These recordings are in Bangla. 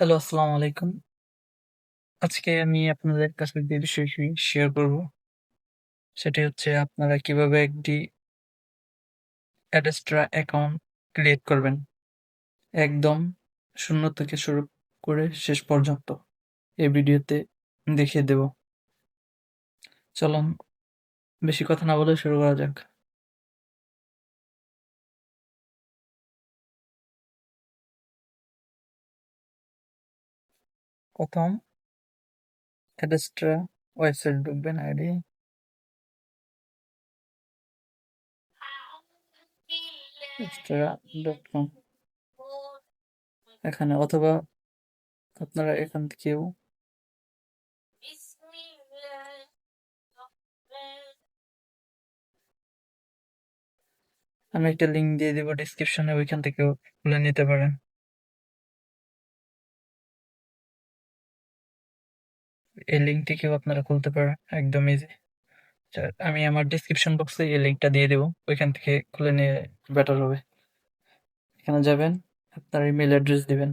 হ্যালো, আসসালামু আলাইকুম। আজকে আমি আপনাদের কাছে যে বিষয়টি শেয়ার করব, সেটি হচ্ছে আপনারা কিভাবে একটি অ্যাডেস্ট্রা অ্যাকাউন্ট ক্রিয়েট করবেন। একদম শূন্য থেকে শুরু করে শেষ পর্যন্ত এই ভিডিওতে দেখিয়ে দেব। চলুন বেশি কথা না বলে শুরু করা যাক। প্রথম অ্যাডেস্ট্রা ওয়েবসাইট ঢুকবেন, adestra.com এখানে, অথবা আপনারা এখান থেকেও আমি একটা লিঙ্ক দিয়ে দেবো ডিসক্রিপশনে, ওইখান থেকেও খুলে নিতে পারেন। এই লিঙ্ক থেকেও আপনারা খুলতে পারেন, একদম ইজি। আমি আমার ডিসক্রিপশন বক্সে এই লিঙ্কটা দিয়ে দেবো, ওইখান থেকে খুলে নিয়ে বেটার হবে। এখানে যাবেন, আপনার ইমেল অ্যাড্রেস দিবেন।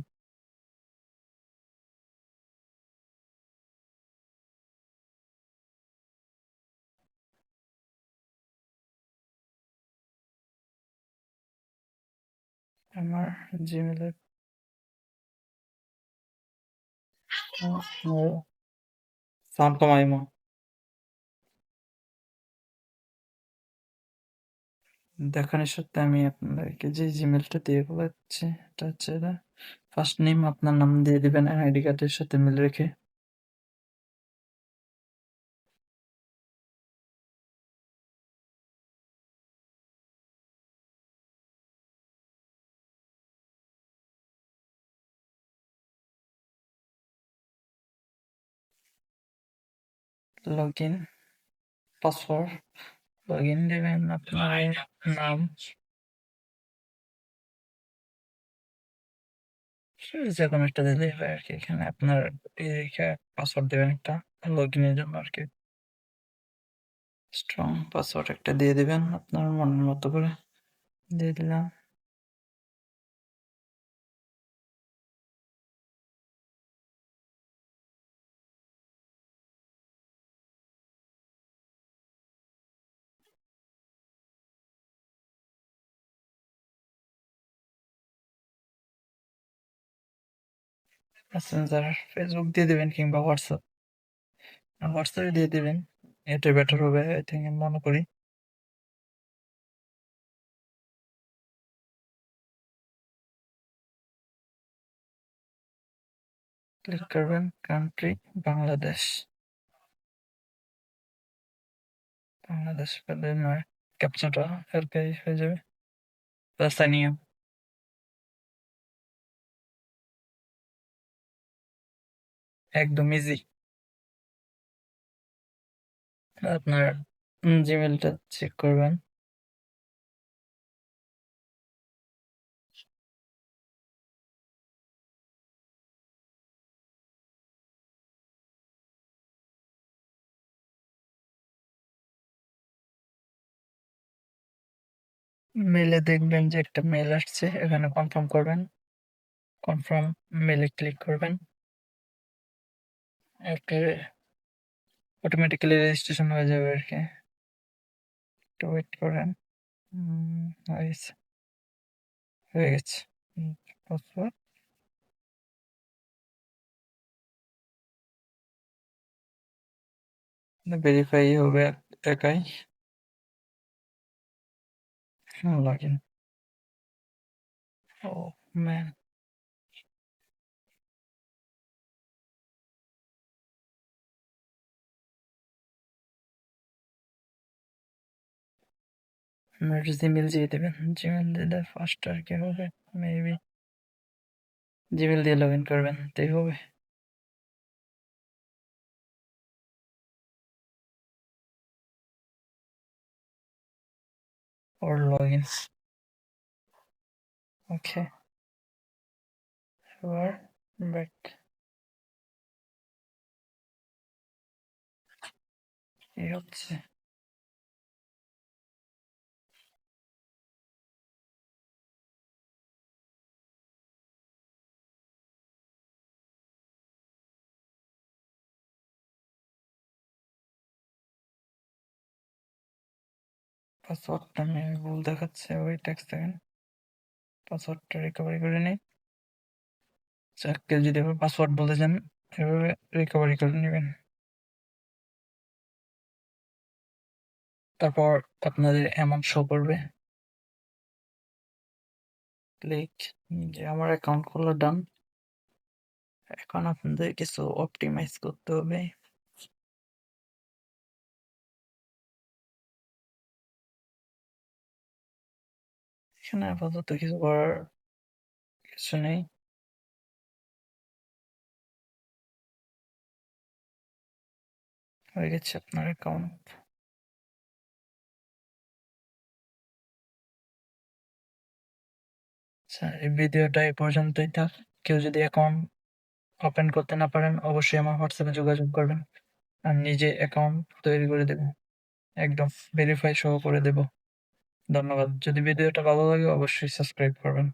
আমার জিমেলের সাউন্ড কমাইমো দেখানোর সাথে আমি আপনাদেরকে যে জিমেলটা দিয়ে বলাচ্ছি, এটা হচ্ছে ফার্স্ট নেম, আপনার নাম দিয়ে দিবেন আইডি কার্ডের সাথে মিল রেখে। Log in, password, log in দেবেন আপনার নাম, যে কোনো একটা দিলে হবে আর কি। এখানে আপনার পাসওয়ার্ড দেবেন একটা লগ ইনের জন্য আর কি। স্ট্রং পাসওয়ার্ড একটা দিয়ে দিবেন আপনার মনের মতো করে, দিয়ে দিলাম। মেসেঞ্জার, ফেসবুক দিয়ে দিবেন, কিংবা হোয়াটসঅ্যাপ, হোয়াটসঅ্যাপে দিয়ে দিবেন, এটা বেটার হবে আই থিঙ্ক, আমি মনে করি। ক্লিক করবেন, কান্ট্রি বাংলাদেশ, বাংলাদেশ পেলে নয়, ক্যাপচাটা হালকা হয়ে যাবে, সাইনিং আপ। একদম ইজি। আপনার জিমেলটা চেক করবেন, মেলে দেখবেন যে একটা মেল আসছে, এখানে কনফার্ম করবেন, কনফার্ম মেলে ক্লিক করবেন, একটা অটোমেটিক্যালি রেজিস্ট্রেশন হয়ে যাবে আর কি। একটু ওয়েট করেন। হয়েছে, হয়ে গেছে। পাসওয়ার্ড ভেরিফাই হবে একাই। Log in. ও ম্যান, আপনার জিমেল দিয়ে দেবেন, জিমেল দিলে ফার্স্ট আর কি হবে, মেবি জিমেল দিয়ে লগ ইন করবেন, তাই হবে। ওর লগ ইন, ওকে, এবার ব্যাক। এই হচ্ছে পাসওয়ার্ডটা আমি ভুল দেখাচ্ছে, ওয়েট এক সেকেন্ড, পাসওয়ার্ডটা রিকভারি করে নিই। আচ্ছা, কেউ যদি এভাবে পাসওয়ার্ড বলতে চান এভাবে রিকভারি করে নেবেন। তারপর আপনাদের অ্যামাউন্ট শো করবে। ক্লিক, যে আমার অ্যাকাউন্ট খোলা ডান। এখন আপনাদের কিছু অপটিমাইজ করতে হবে। এখানে আপাতত কিছু করার কিছু নেই। হয়ে গেছে আপনার অ্যাকাউন্ট। আচ্ছা, এই ভিডিওটা এই পর্যন্তই থাক। কেউ যদি অ্যাকাউন্ট ওপেন করতে না পারেন অবশ্যই আমার হোয়াটসঅ্যাপে যোগাযোগ করবেন, আর নিজে অ্যাকাউন্ট তৈরি করে দেব, একদম ভেরিফাই সহ করে দেব। ধন্যবাদ। যদি ভিডিওটা ভালো লাগে অবশ্যই সাবস্ক্রাইব করবেন।